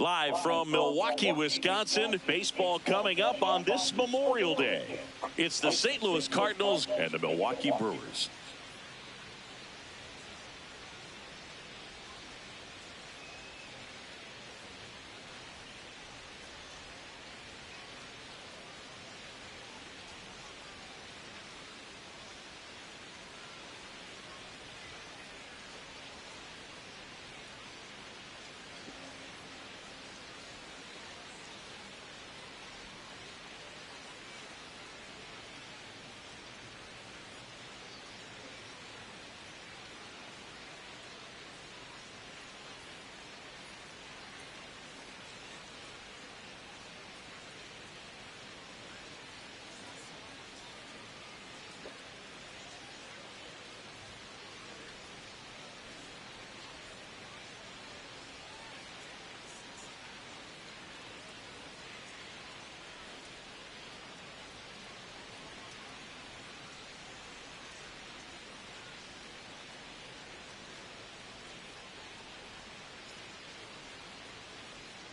Live from Milwaukee, Wisconsin, baseball coming up on this Memorial Day. It's the St. Louis Cardinals and the Milwaukee Brewers.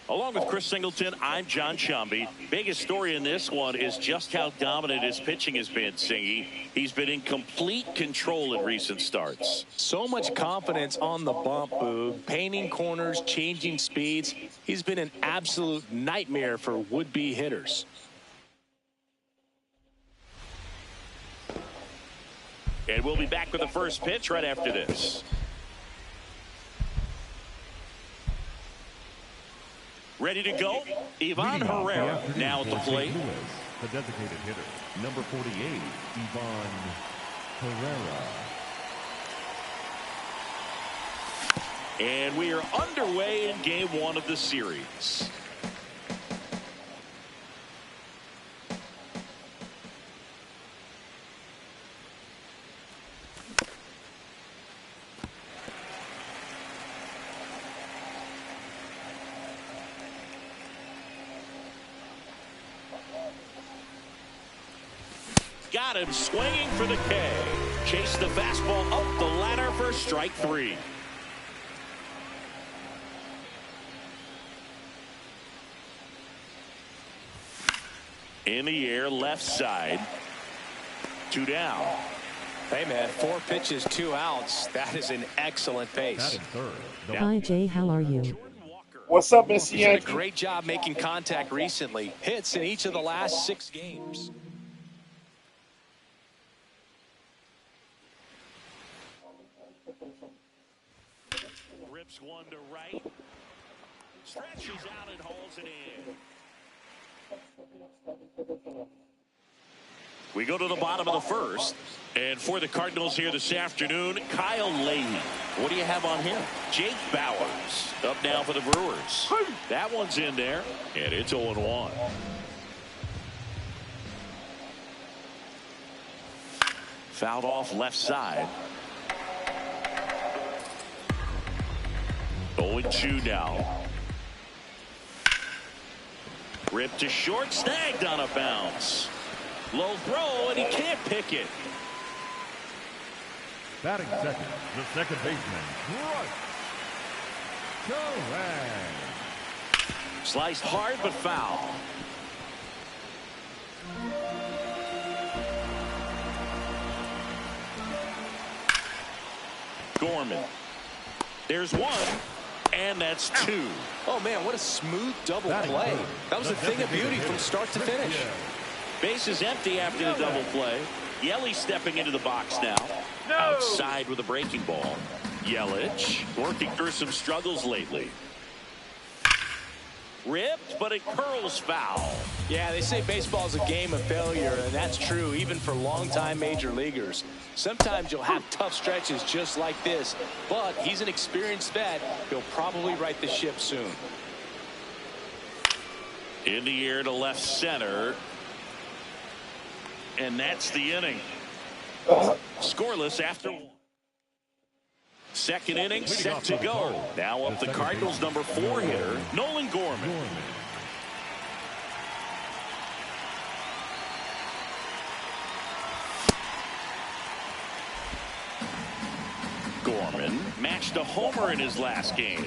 Along with Chris Singleton, I'm John Shambi. Biggest story in this one is just how dominant his pitching has been, Singy. He's been in complete control in recent starts. So much confidence on the bump, Boog. Painting corners, changing speeds. He's been an absolute nightmare for would-be hitters. And we'll be back with the first pitch right after this. Ready to go? Ivan Herrera now at the plate. The designated hitter, number 48, Ivan Herrera. And we are underway in game one of the series. Got him swinging for the K. Chase the fastball up the ladder for strike three. In the air, left side. 2 down. Hey, man, 4 pitches, 2 outs. That is an excellent pace. Hi, Jay. How are you? What's up, Missy? He's done a great job making contact recently. Hits in each of the last 6 games. Rips one to right. Stretches out and hauls it in. We go to the bottom of the first. And for the Cardinals here this afternoon, Kyle Leahy. What do you have on him? Jake Bauers up now for the Brewers. That one's in there, and it's 0-1. Fouled off left side. 0-2 now. Ripped to short, snagged on a bounce. Low throw, and he can't pick it. Batting second, the second baseman, Correct. Sliced hard, but foul. Gorman. There's one, and that's two. Oh, man, what a smooth double play. That was a thing of beauty from start to finish. Base is empty after the double play. Yelich stepping into the box now. Outside with a breaking ball. Yelich working through some struggles lately. Ripped, but it curls foul. Yeah, they say baseball is a game of failure, and that's true even for longtime major leaguers. Sometimes you'll have tough stretches just like this, but he's an experienced vet. He'll probably right the ship soon. In the air to left center. And that's the inning. Scoreless after one. Second inning set to go. Now up the Cardinals #4 hitter, Nolan Gorman. Gorman matched a homer in his last game.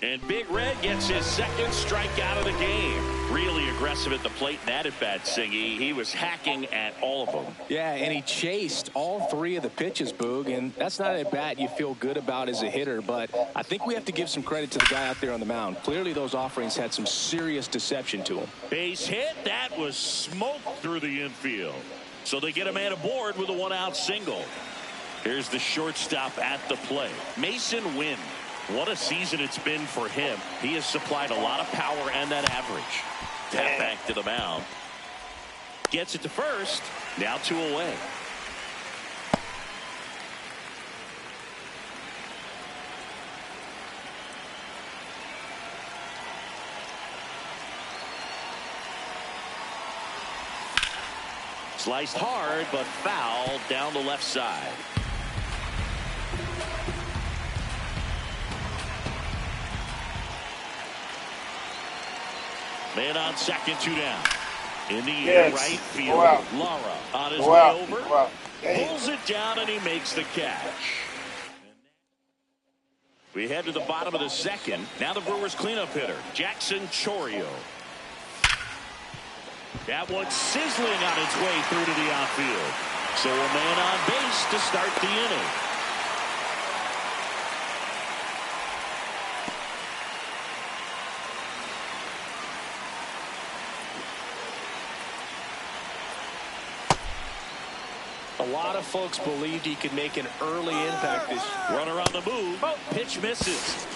And Big Red gets his second strikeout of the game. Really aggressive at the plate in that at-bat, Singy. He was hacking at all of them. Yeah, and he chased all three of the pitches, Boog, and that's not an at-bat you feel good about as a hitter, but I think we have to give some credit to the guy out there on the mound. Clearly those offerings had some serious deception to him. Base hit. That was smoked through the infield. So they get a man aboard with a one-out single. Here's the shortstop at the plate. Mason Wynn. What a season it's been for him. He has supplied a lot of power and that average. Tap back to the mound. Gets it to first. Now 2 away. Sliced hard, but foul down the left side. Man on second, 2 down. In the air, right field. Lara on his way over. Pulls it down, and he makes the catch. We head to the bottom of the second. Now the Brewers cleanup hitter, Jackson Chourio. That one sizzling on its way through to the outfield. So a man on base to start the inning. A lot of folks believed he could make an early impact this year. Runner on the move. Pitch misses.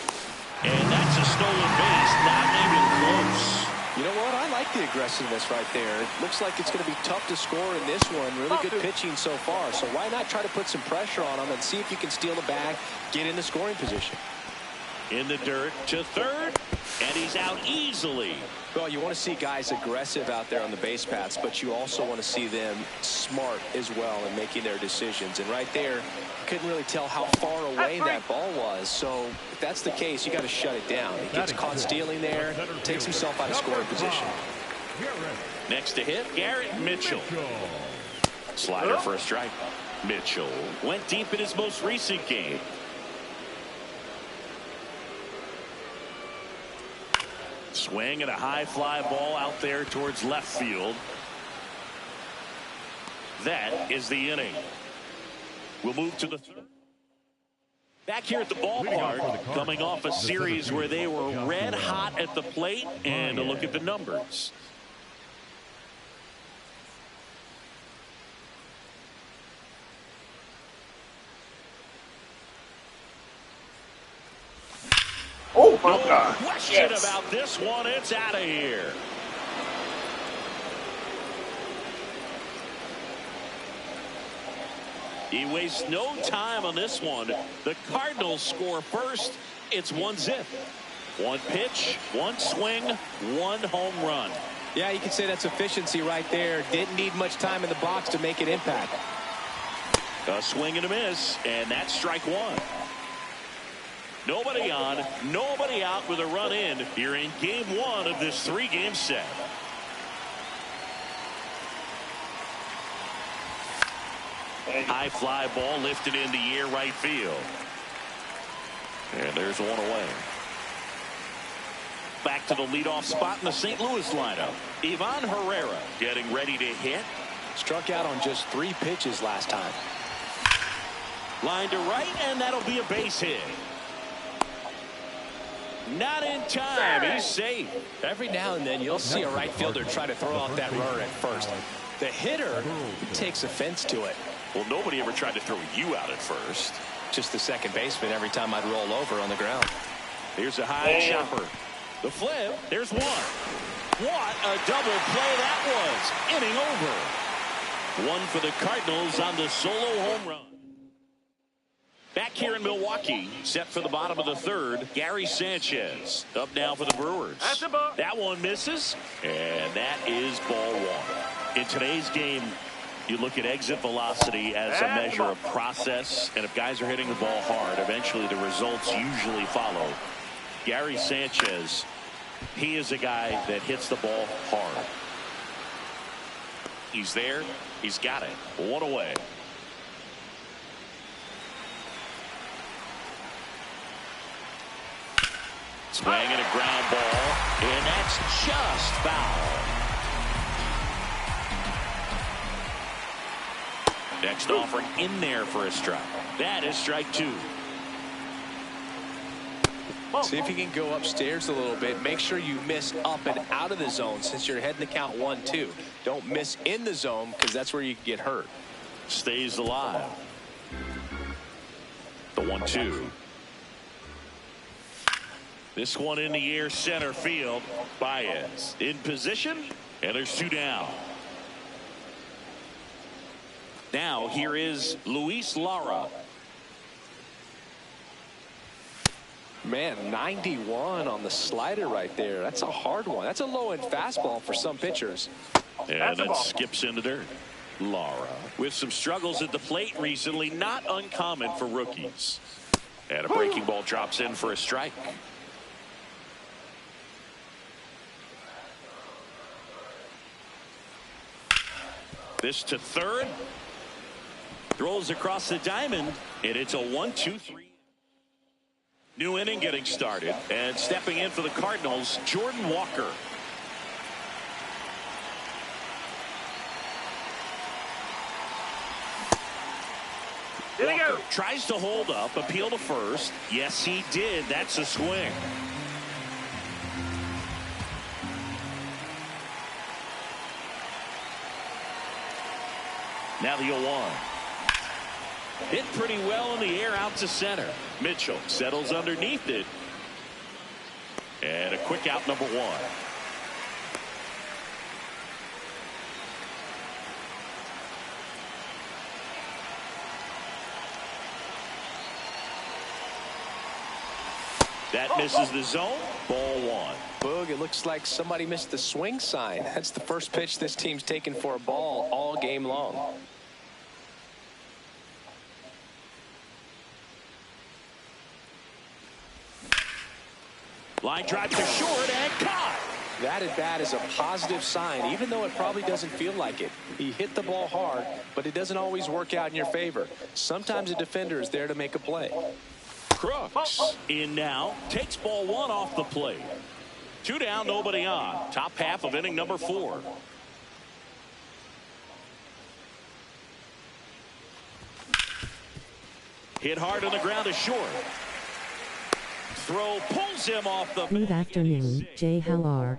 And that's a stolen base. Not even close. You know what? I like the aggressiveness right there. It looks like it's going to be tough to score in this one. Really good pitching so far. So why not try to put some pressure on him and see if you can steal the bag, get in the scoring position. In the dirt to third, and he's out easily. Well, you want to see guys aggressive out there on the base paths, but you also want to see them smart as well in making their decisions. And right there, you couldn't really tell how far away that ball was. So if that's the case, you got to shut it down. He gets caught stealing there, takes himself out of scoring position. Next to hit, Garrett Mitchell. Slider for a strike. Mitchell went deep in his most recent game. Swing and a high fly ball out there towards left field. That is the inning. We'll move to the third. Back here at the ballpark, coming off a series where they were red hot at the plate, and a look at the numbers. Oh my God. Question about this one. It's out of here. He wastes no time on this one. The Cardinals score first. It's 1-0. One pitch, one swing, one home run. Yeah, you can say that's efficiency right there. Didn't need much time in the box to make an impact. A swing and a miss, and that's strike one. Nobody on, nobody out with a run in. You're in game one of this three-game set. High fly ball lifted in the air right field. And there's one away. Back to the leadoff spot in the St. Louis lineup. Ivan Herrera getting ready to hit. Struck out on just 3 pitches last time. Line to right, and that'll be a base hit. Not in time. He's safe. Every now and then you'll see a right fielder try to throw out that runner at first. The hitter takes offense to it. Well, nobody ever tried to throw you out at first. Just the second baseman every time I'd roll over on the ground. Here's a high chopper. The flip. There's one. What a double play that was. Inning over. One for the Cardinals on the solo home run. Back here in Milwaukee, set for the bottom of the third, Gary Sanchez up now for the Brewers. That one misses, and that is ball one. In today's game, you look at exit velocity as a measure of process, and if guys are hitting the ball hard, eventually the results usually follow. Gary Sanchez, he is a guy that hits the ball hard. He's there. He's got it. One away. Swing and a ground ball, and that's just foul. Next offering in there for a strike. That is strike two. See if you can go upstairs a little bit. Make sure you miss up and out of the zone since you're heading to count 1-2. Don't miss in the zone because that's where you can get hurt. Stays alive. The 1-2. This one in the air center field. Baez in position, and there's two down. Now here is Luis Lara. Man, 91 on the slider right there. That's a hard one. That's a low-end fastball for some pitchers. And that skips into dirt. Lara with some struggles at the plate recently, not uncommon for rookies. And a breaking ball drops in for a strike. This to third. Throws across the diamond, and it's a 1-2-3. New inning getting started, and stepping in for the Cardinals, Jordan Walker. Walker tries to hold up, appeal to first. Yes, he did. That's a swing. Now the 0-1. Hit pretty well in the air out to center. Mitchell settles underneath it. And a quick out, number one. That misses the zone. Ball one. Boog, it looks like somebody missed the swing sign. That's the first pitch this team's taken for a ball all game long. Line drive to short and caught. That at bat is a positive sign, even though it probably doesn't feel like it. He hit the ball hard, but it doesn't always work out in your favor. Sometimes a defender is there to make a play. Crooks in now, takes ball one off the plate. Two down, nobody on. Top half of inning number 4. Hit hard on the ground is short. Throw pulls him off the. Good afternoon, Jay. How are?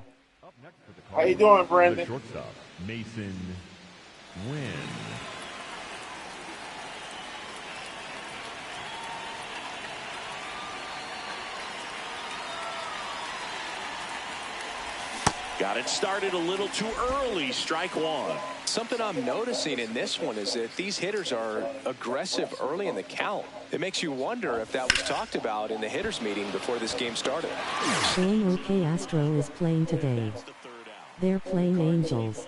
How you doing, The Brandon? shortstop, Mason Wynn. Got it started a little too early. Strike one. Something I'm noticing in this one is that these hitters are aggressive early in the count. It makes you wonder if that was talked about in the hitters meeting before this game started. Going OK. Astro is playing today. They're playing Angels.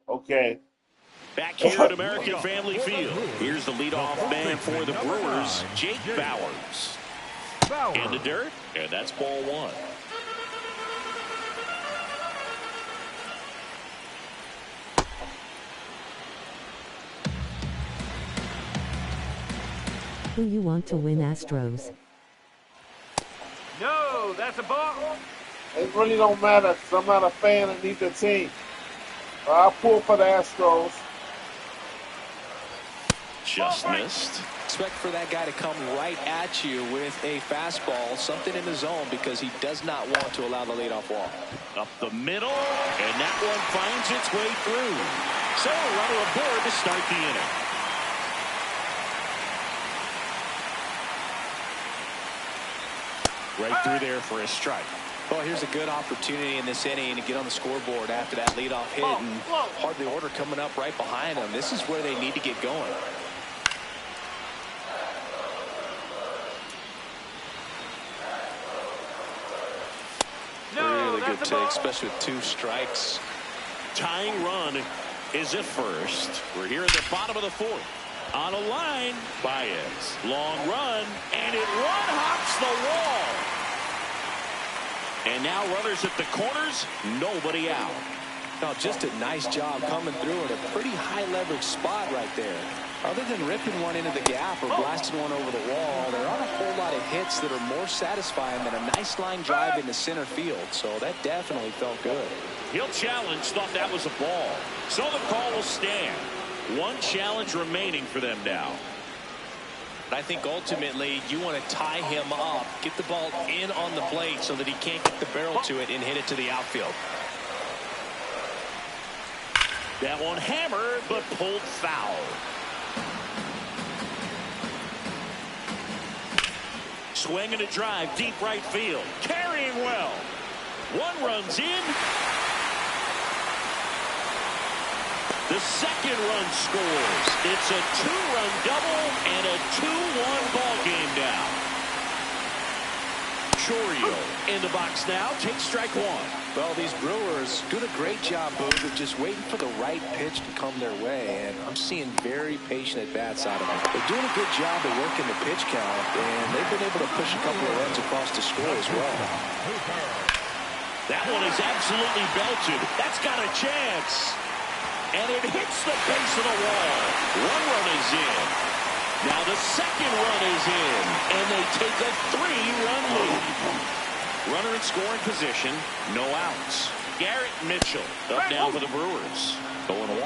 Okay. Back here at American Family Field. Here's the leadoff man for the Brewers, Jake Bauers. In the dirt, and that's ball one. Who you want to win, Astros? No, that's a ball. It really don't matter because I'm not a fan of neither team. But I'll pull for the Astros. Just missed. Expect for that guy to come right at you with a fastball, something in the zone, because he does not want to allow the leadoff walk. Up the middle, and that one finds its way through. So a runner aboard to start the inning. Right through there for a strike. Well, here's a good opportunity in this inning to get on the scoreboard after that leadoff hit, and hardly order coming up right behind them. This is where they need to get going. Really good take, especially with 2 strikes. Tying run is at first. We're here in the bottom of the 4th. On a line, Baez. Long run, and it one-hops the wall. And now runners at the corners, nobody out. Now, just a nice job coming through in a pretty high-leverage spot right there. Other than ripping one into the gap or blasting one over the wall, there aren't a whole lot of hits that are more satisfying than a nice line drive into center field. So that definitely felt good. He'll challenge, thought that was a ball. So the call will stand. One challenge remaining for them now. I think ultimately you want to tie him up, get the ball in on the plate so that he can't get the barrel to it and hit it to the outfield. That one hammered, but pulled foul. Swing and a drive, deep right field. Carrying well. One runs in. The second run scores. It's a 2-run double and a 2-1 ball game now. Chorio in the box now. Takes strike one. Well, these Brewers doing a great job, Booth, of just waiting for the right pitch to come their way, and I'm seeing very patient at-bats out of them. They're doing a good job of working the pitch count, and they've been able to push a couple of runs across the score as well. That one is absolutely belted. That's got a chance. And it hits the base of the wall. One run is in. Now the second run is in. And they take a 3-run lead. Runner in scoring position. No outs. Garrett Mitchell up now for the Brewers. 0-1.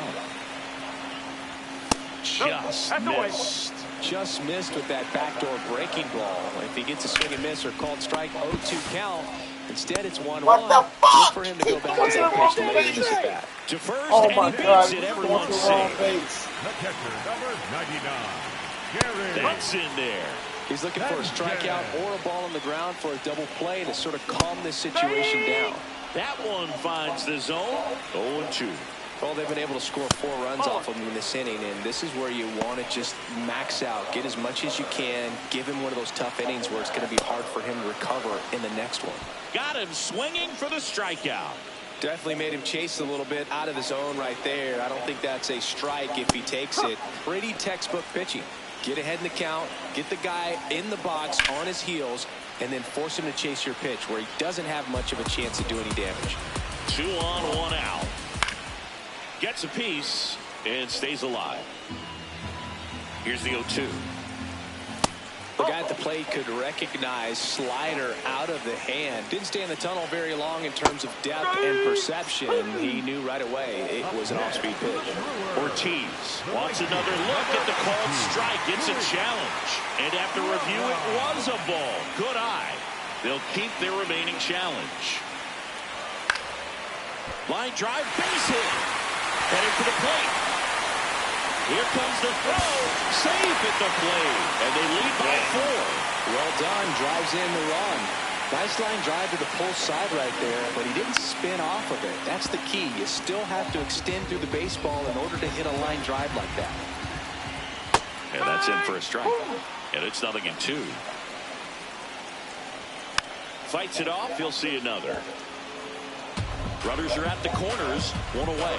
Just missed with that backdoor breaking ball. If he gets a swing and miss or called strike, 0-2 count. Instead, it's 1-1. Look for him to go back to that pitch later in this at bat. To first, Oh and my he God, beats it. he's Everyone's going to the wrong safe. base. The catcher, number 99, Garrett. That's in there. He's looking for a strikeout or a ball on the ground for a double play to sort of calm this situation down. That one finds the zone. 0-2. Well, they've been able to score 4 runs off of him in this inning, and this is where you want to just max out, get as much as you can, give him one of those tough innings where it's going to be hard for him to recover in the next one. Got him swinging for the strikeout. Definitely made him chase a little bit out of the zone right there. I don't think that's a strike if he takes it. Pretty textbook pitching. Get ahead in the count, get the guy in the box on his heels, and then force him to chase your pitch where he doesn't have much of a chance to do any damage. 2 on, 1 out. Gets a piece and stays alive. Here's the 0-2. The guy at the plate could recognize slider out of the hand. Didn't stay in the tunnel very long in terms of depth and perception. He knew right away it was an off-speed pitch. Ortiz wants another look at the called strike. It's a challenge. And after review, it was a ball. Good eye. They'll keep their remaining challenge. Line drive, base hit. Headed for the plate. Here comes the throw. Safe at the plate. And they lead by 4. Well done. Drives in the run. Nice line drive to the pull side right there, but he didn't spin off of it. That's the key. You still have to extend through the baseball in order to hit a line drive like that. And that's in for a strike. And it's 0-2. Fights it off. He'll see another. Runners are at the corners. 1 away.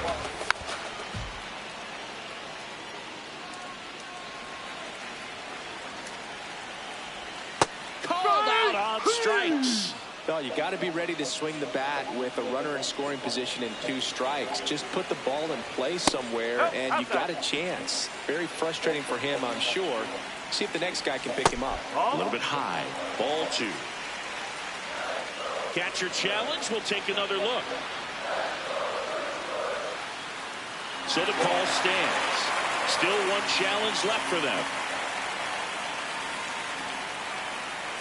Strikes. Well, you got to be ready to swing the bat with a runner in scoring position and 2 strikes. Just put the ball in place somewhere and you've got a chance. Very frustrating for him, I'm sure. See if the next guy can pick him up. A little bit high. Ball 2. Catcher challenge. We'll take another look. So the call stands. Still 1 challenge left for them.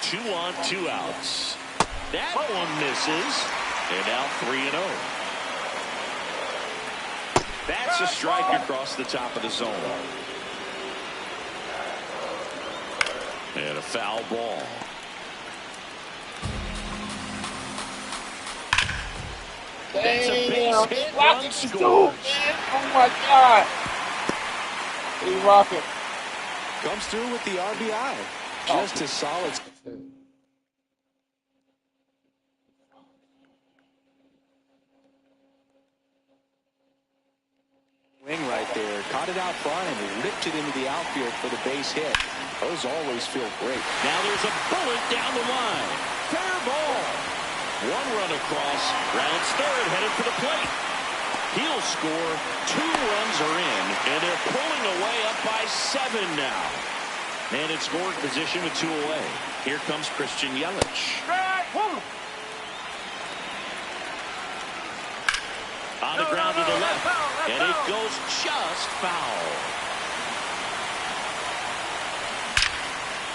2 on, 2 outs. That one misses. And now 3-0. That's a strike across the top of the zone. And a foul ball. That's a base hit. Run scores. Oh my God. He's rocking. Comes through with the RBI. Just as solid. Wing right there. Caught it out front and ripped it into the outfield for the base hit. Those always feel great. Now there's a bullet down the line. Fair ball. 1 run across. Rounds third, headed for the plate. He'll score. 2 runs are in, and they're pulling away up by 7 now. And in scoring position with 2 away. Here comes Christian Yelich. On the ground to the left. And it goes just foul.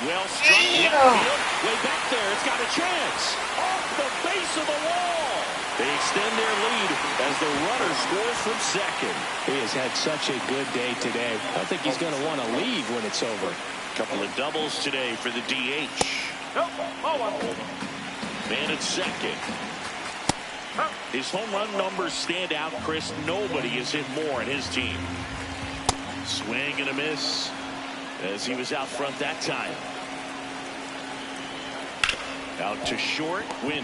Well struck left field. Way back there. It's got a chance. Off the base of the wall. They extend their lead as the runner scores from second. He has had such a good day today. I think he's going to want to leave when it's over. Couple of doubles today for the DH. Man at second. His home run numbers stand out, Chris. Nobody has hit more in his team. Swing and a miss as he was out front that time. Out to short. Win.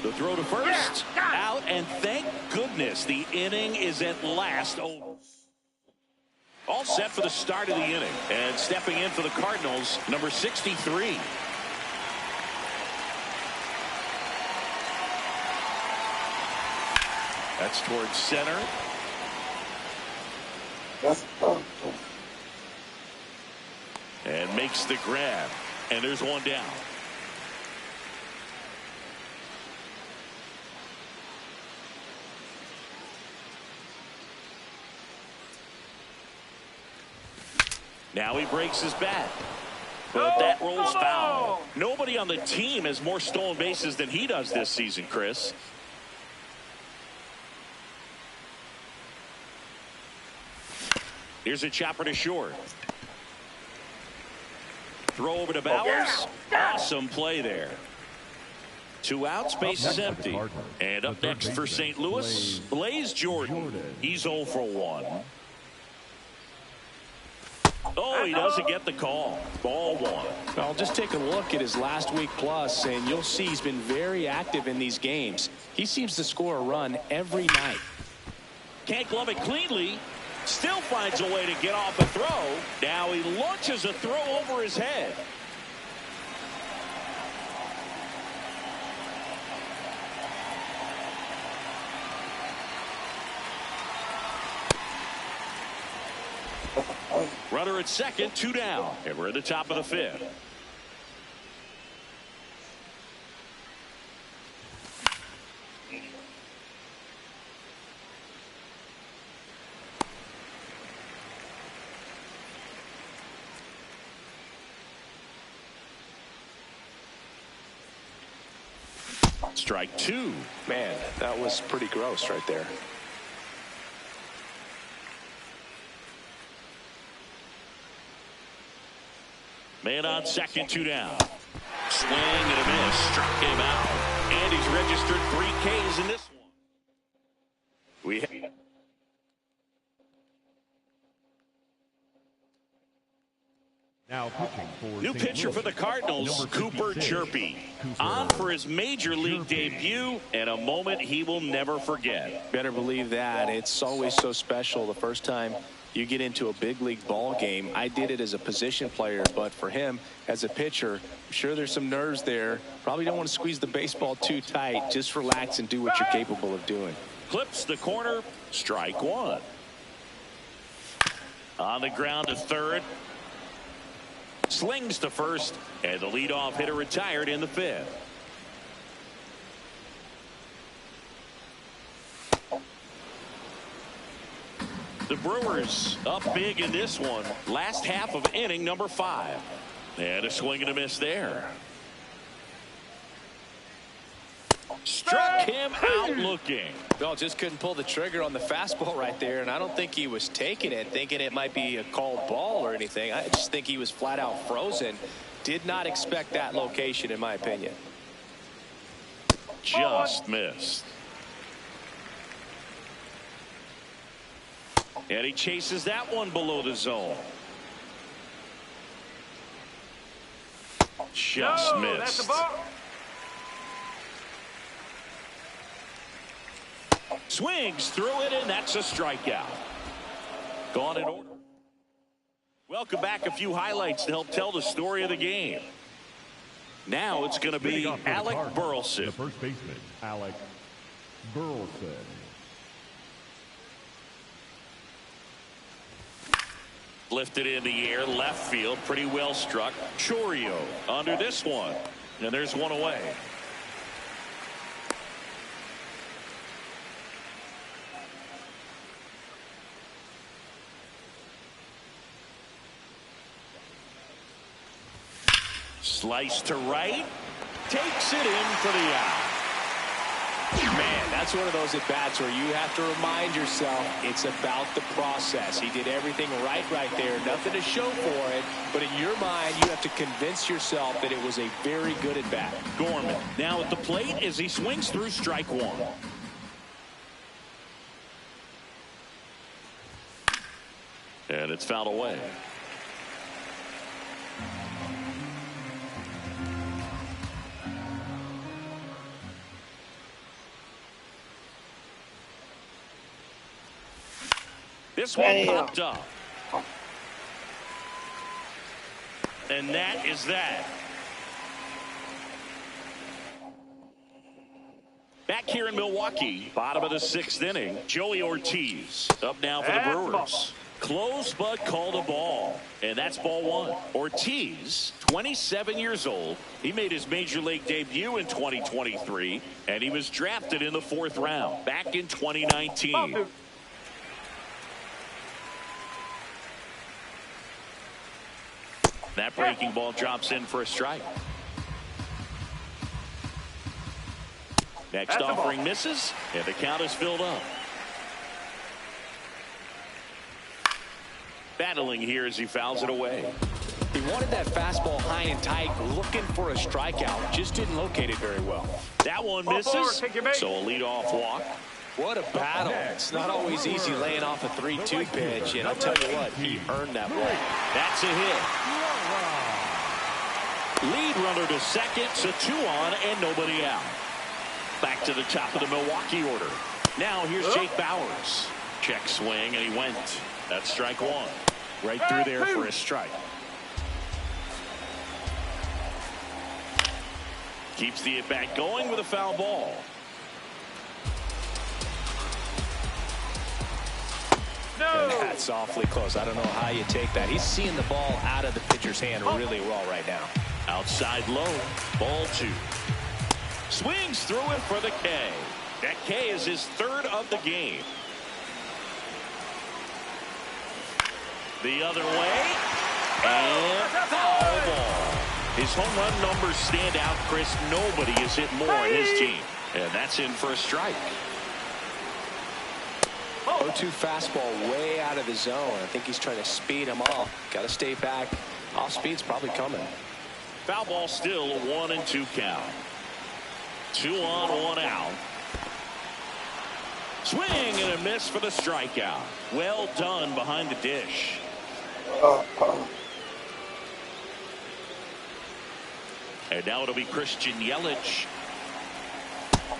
The throw to first. Out, and thank goodness the inning is at last over. All set for the start of the inning. And stepping in for the Cardinals, number 63. That's towards center. And makes the grab. And there's 1 down. Now he breaks his bat. But that rolls foul. Nobody on the team has more stolen bases than he does this season, Chris. Here's a chopper to short. Throw over to Bowers. Awesome play there. 2 outs, base is empty. And up next for St. Louis, Blaze Jordan. He's 0 for 1. Oh, he doesn't get the call. Ball 1. Well, just take a look at his last week plus, and you'll see he's been very active in these games. He seems to score a run every night. Can't glove it cleanly. Still finds a way to get off a throw. Now he launches a throw over his head. Runner at second, 2 down. And we're at the top of the 5th. Strike 2. Man, that was pretty gross right there. Man on second, 2 down. Swing and a miss. Struck him out. And he's registered 3 Ks in this one. Now pitching for New St. pitcher Louis, for the Cardinals, number Cooper 56, Chirpy. Cooper On for his major league Chirpy. debut and a moment he will never forget. Better believe that. It's always so special the first time you get into a big league ball game. I did it as a position player, but for him as a pitcher, I'm sure there's some nerves there. Probably don't want to squeeze the baseball too tight. Just relax and do what you're capable of doing. Clips the corner. Strike 1. On the ground to third. Slings to first. And the leadoff hitter retired in the 5th. The Brewers up big in this one. Last half of inning number 5. And a swing and a miss there. Struck him out looking. Well, just couldn't pull the trigger on the fastball right there, and I don't think he was taking it, thinking it might be a called ball or anything. I just think he was flat out frozen. Did not expect that location, in my opinion. Just missed. And he chases that one below the zone. Just missed. That's the ball. Swings through it, and that's a strikeout. Gone in order. Welcome back. A few highlights to help tell the story of the game. Now it's going to be Alec Burleson. The first baseman, Alec Burleson. Lifted in the air, left field, pretty well struck. Chorio under this one. And there's one away. Slice to right. Takes it in for the out. Man, that's one of those at-bats where you have to remind yourself it's about the process. He did everything right there. Nothing to show for it. But in your mind, you have to convince yourself that it was a very good at-bat. Gorman now at the plate as he swings through strike 1. And it's fouled away. This one popped up. And that is that. Back here in Milwaukee, bottom of the 6th inning, Joey Ortiz up now for the Brewers. Close but called a ball. And that's ball 1. Ortiz, 27 years old. He made his major league debut in 2023, and he was drafted in the 4th round back in 2019. That breaking ball drops in for a strike. Next offering misses, and the count is filled up. Battling here as he fouls it away. He wanted that fastball high and tight, looking for a strikeout. Just didn't locate it very well. That one misses, so a leadoff walk. What a battle. It's not always easy laying off a 3-2 pitch, and I'll tell you what, he earned that ball. That's a hit. Lead runner to second, so 2 on and nobody out. Back to the top of the Milwaukee order. Now here's Jake Bauers. Check swing, and he went. That's strike 1. Right through there for a strike. Keeps the at-bat going with a foul ball. And that's awfully close. I don't know how you take that. He's seeing the ball out of the pitcher's hand really well right now. Outside low, ball 2. Swings through it for the K. That K is his 3rd of the game. The other way, and foul ball. His home run numbers stand out, Chris. Nobody has hit more on his team. And that's in for a strike. 0-2 fastball way out of the zone. I think he's trying to speed him off. Got to stay back. Off speed's probably coming. Foul ball still a 1-2 count. 2 on, 1 out. Swing and a miss for the strikeout. Well done behind the dish. And now it'll be Christian Yelich.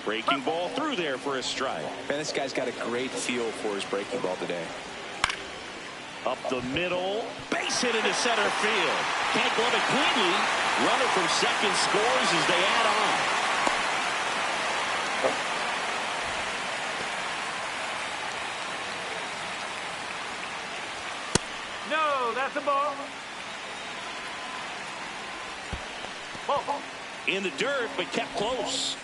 Breaking ball through there for a strike. Man, this guy's got a great feel for his breaking ball today. Up the middle. Base hit into center field. Can't glove it cleanly. Runner from second scores as they add on. No, that's a ball. In the dirt, but kept close.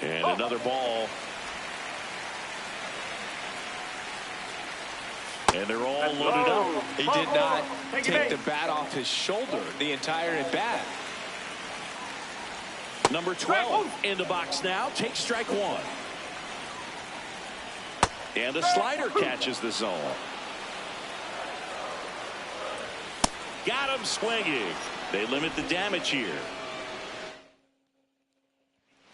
And another ball. And they're all loaded up. He did not take the bat off his shoulder the entire at bat. Number 12 in the box now. Takes strike 1. And a slider catches the zone. Got him swinging. They limit the damage here.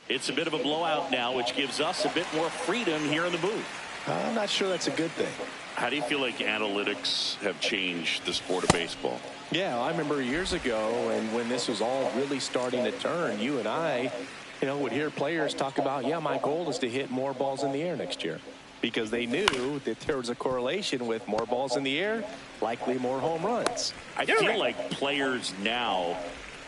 It's a bit of a blowout now, which gives us a bit more freedom here in the booth. I'm not sure that's a good thing. How do you feel like analytics have changed the sport of baseball? Yeah, I remember years ago, and when this was all really starting to turn, you and I, would hear players talk about, yeah, my goal is to hit more balls in the air next year. Because they knew that there was a correlation with more balls in the air, likely more home runs. I feel like players now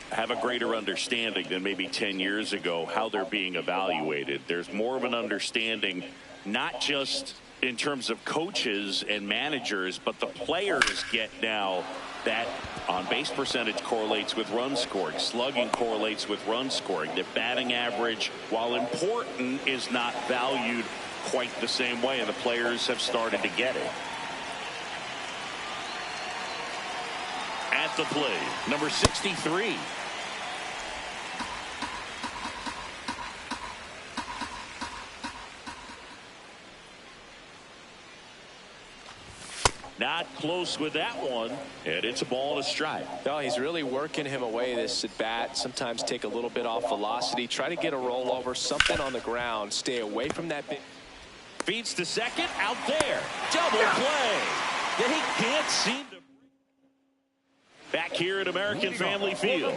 have a greater understanding than maybe 10 years ago how they're being evaluated. There's more of an understanding, not just in terms of coaches and managers, but the players get now that on base percentage correlates with run scoring, slugging correlates with run scoring. The batting average, while important, is not valued quite the same way, and the players have started to get it. At the plate, number 63. Not close with that one, and it's a ball and a strike. No, he's really working him away this at bat. Sometimes take a little bit off velocity, try to get a rollover, something on the ground, stay away from that big. Feeds to second, out there. Double play. They can't seem to. Back here at American Family Field,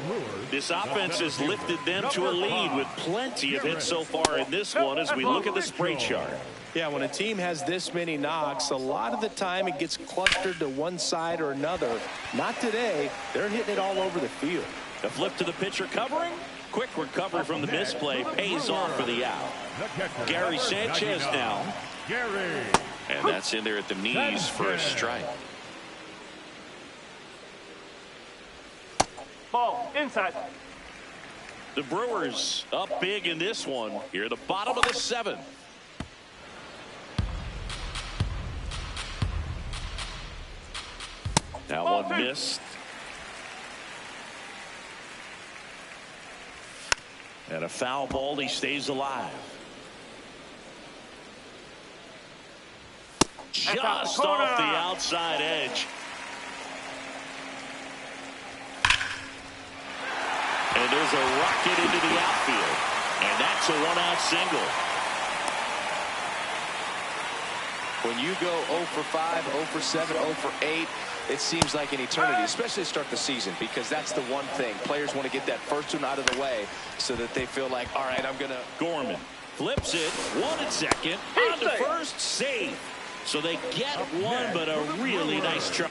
this offense has lifted them to a lead with plenty of hits so far in this one as we look at the spray chart. Yeah, when a team has this many knocks, a lot of the time it gets clustered to one side or another. Not today. They're hitting it all over the field. The flip to the pitcher covering. Quick recovery from the misplay pays off for the out. Gary Sanchez now. And that's in there at the knees for a strike. Ball inside. The Brewers up big in this one here at the bottom of the 7th. Now one missed. And a foul ball. He stays alive. Just off the outside edge. And there's a rocket into the outfield. And that's a 1-out single. When you go 0 for 5, 0 for 7, 0 for 8, it seems like an eternity, especially to start the season, because that's the one thing. Players want to get that first one out of the way so that they feel like, all right, I'm going to. Gorman flips it, 1 at second, on to first, save. So they get one, but a really nice try.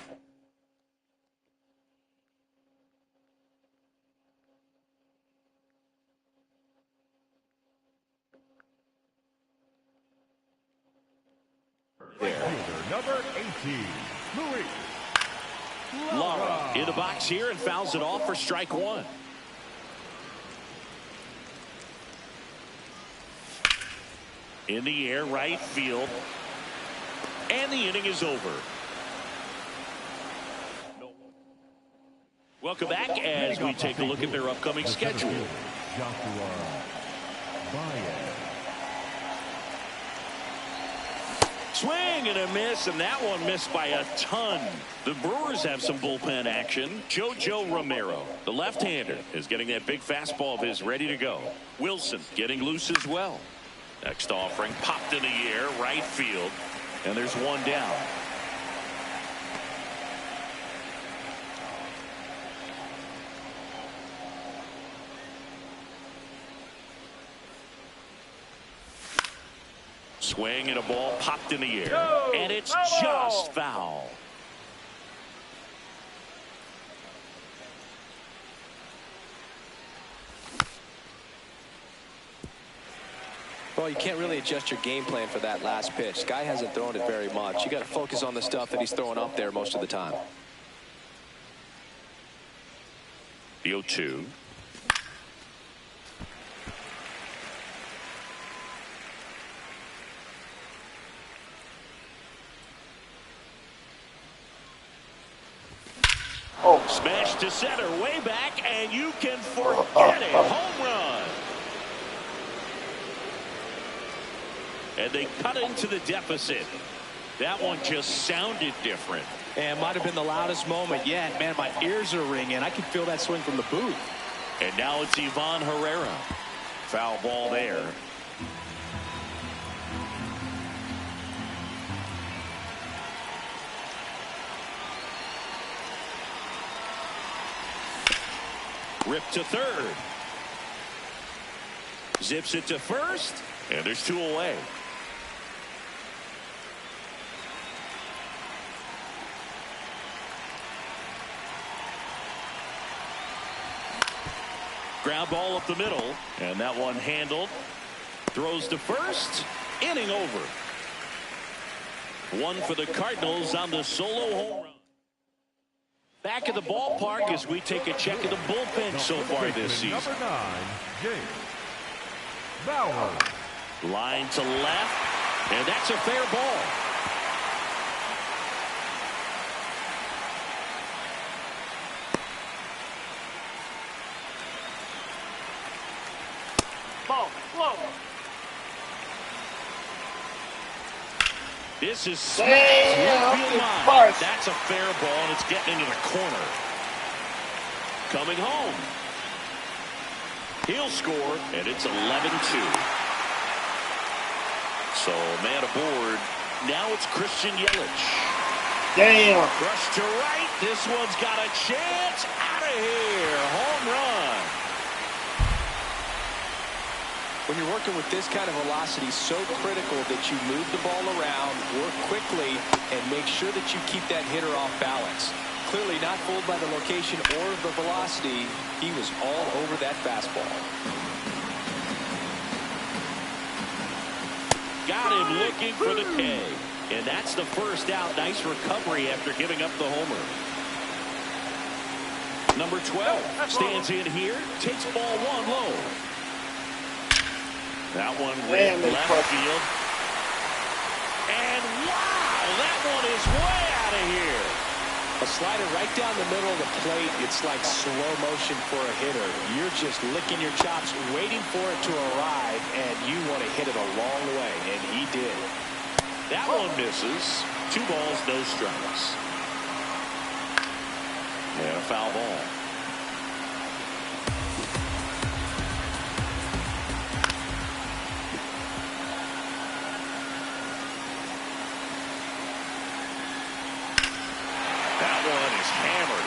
Lara in the box here and fouls it off for strike one. In the air, right field. And the inning is over. Welcome back as we take a look at their upcoming schedule. Swing and a miss, and that one missed by a ton. The Brewers have some bullpen action. JoJo Romero, the left-hander, is getting that big fastball of his ready to go. Wilson getting loose as well. Next offering popped in the air, right field, and there's one down. Swing and a ball popped in the air. And it's just foul. Well, you can't really adjust your game plan for that last pitch. Guy hasn't thrown it very much. You got to focus on the stuff that he's throwing up there most of the time. The 0-2. Smash to center, way back, and you can forget it. Home run. And they cut into the deficit. That one just sounded different. And might have been the loudest moment yet. Man, my ears are ringing. I can feel that swing from the booth. And now it's Ivan Herrera. Foul ball there. Ripped to third. Zips it to first. And there's two away. Ground ball up the middle. And that one handled. Throws to first. Inning over. One for the Cardinals on the solo home run. Back at the ballpark as we take a check of the bullpen so far this season. Number 9, Jake Bauer. Line to left, and that's a fair ball. Ball, low. This is smashed. That's a fair ball, and it's getting into the corner. Coming home. He'll score, and it's 11-2. So, man aboard. Now it's Christian Yelich. Damn. Rush to right. This one's got a chance. Out of here. Home run. When you're working with this kind of velocity, so critical that you move the ball around, work quickly, and make sure that you keep that hitter off balance. Clearly not fooled by the location or the velocity. He was all over that fastball. Got him looking for the K. And that's the first out. Nice recovery after giving up the homer. Number 12 stands in here. Takes ball one low. That one went left field. And wow, that one is way out of here. A slider right down the middle of the plate. It's like slow motion for a hitter. You're just licking your chops, waiting for it to arrive, and you want to hit it a long way, and he did. That one misses. 2 balls, no strikes. And a foul ball.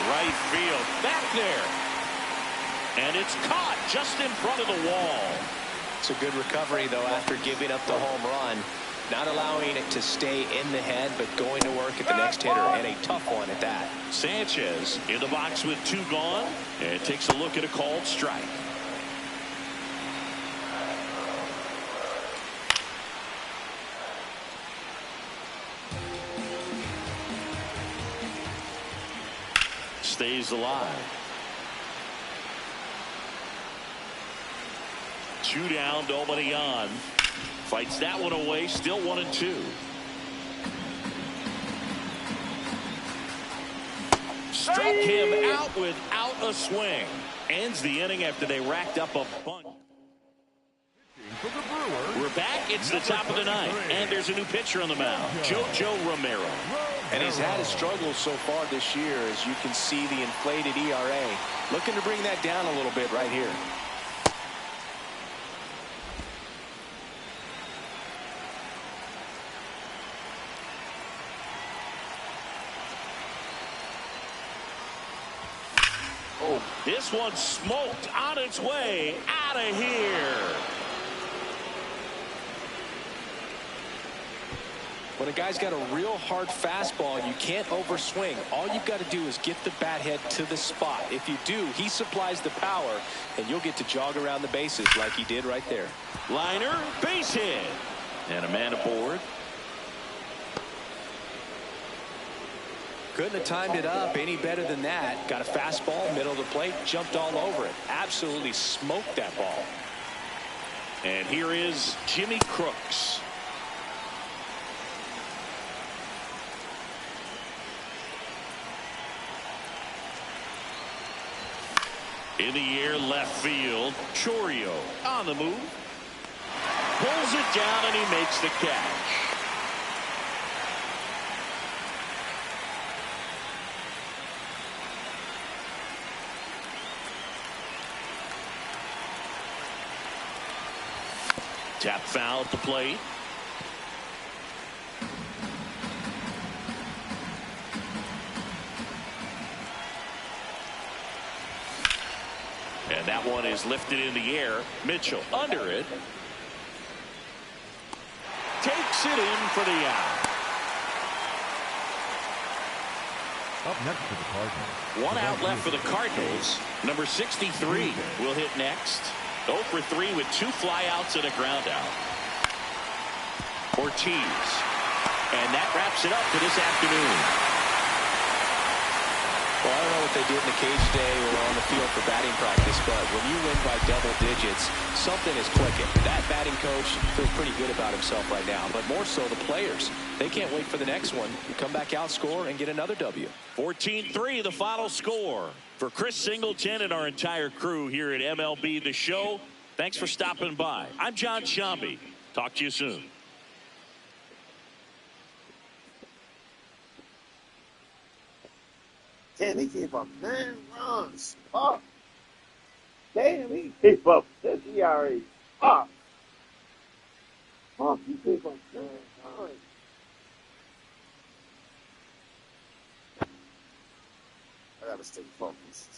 Right field, back there, and it's caught just in front of the wall. It's a good recovery, though, after giving up the home run, not allowing it to stay in the head, but going to work at the next hitter, and a tough one at that. Sanchez in the box with 2 gone, and takes a look at a called strike. stays alive. 2 down, nobody on. Fights that one away, still 1-2. Struck him out without a swing. Ends the inning after they racked up a bunch. For the Brewers, We're back. It's the top of the ninth, and there's a new pitcher on the mound, JoJo Romero. And he's had his struggles so far this year, as you can see the inflated ERA. Looking to bring that down a little bit right here. Oh, this one smoked on its way out of here. When a guy's got a real hard fastball, you can't overswing. All you've got to do is get the bat head to the spot. If you do, he supplies the power, and you'll get to jog around the bases like he did right there. Liner, base hit. And a man aboard. Couldn't have timed it up any better than that. Got a fastball, middle of the plate, jumped all over it. Absolutely smoked that ball. And here is Jimmy Crooks. In the air, left field. Chourio on the move. Pulls it down, and he makes the catch. Tap foul at the plate. And that one is lifted in the air. Mitchell under it. Takes it in for the out. up next for the Cardinals. 1 out left for the Cardinals. Number 63 will hit next. 0 for 3 with 2 flyouts and a ground out. Ortiz. And that wraps it up for this afternoon. Well, I don't know what they did in the cage today or on the field for batting practice, but when you win by double digits, something is clicking. That batting coach feels pretty good about himself right now, but more so the players. They can't wait for the next one. Come back out, score, and get another W. 14-3, the final score. For Chris Singleton and our entire crew here at MLB The Show, thanks for stopping by. I'm John Shambi. Talk to you soon. Damn, he gave up 9 runs. Fuck. Damn, he gave up 50 ERA. Fuck. Fuck, he gave up 9 runs. I gotta stay focused.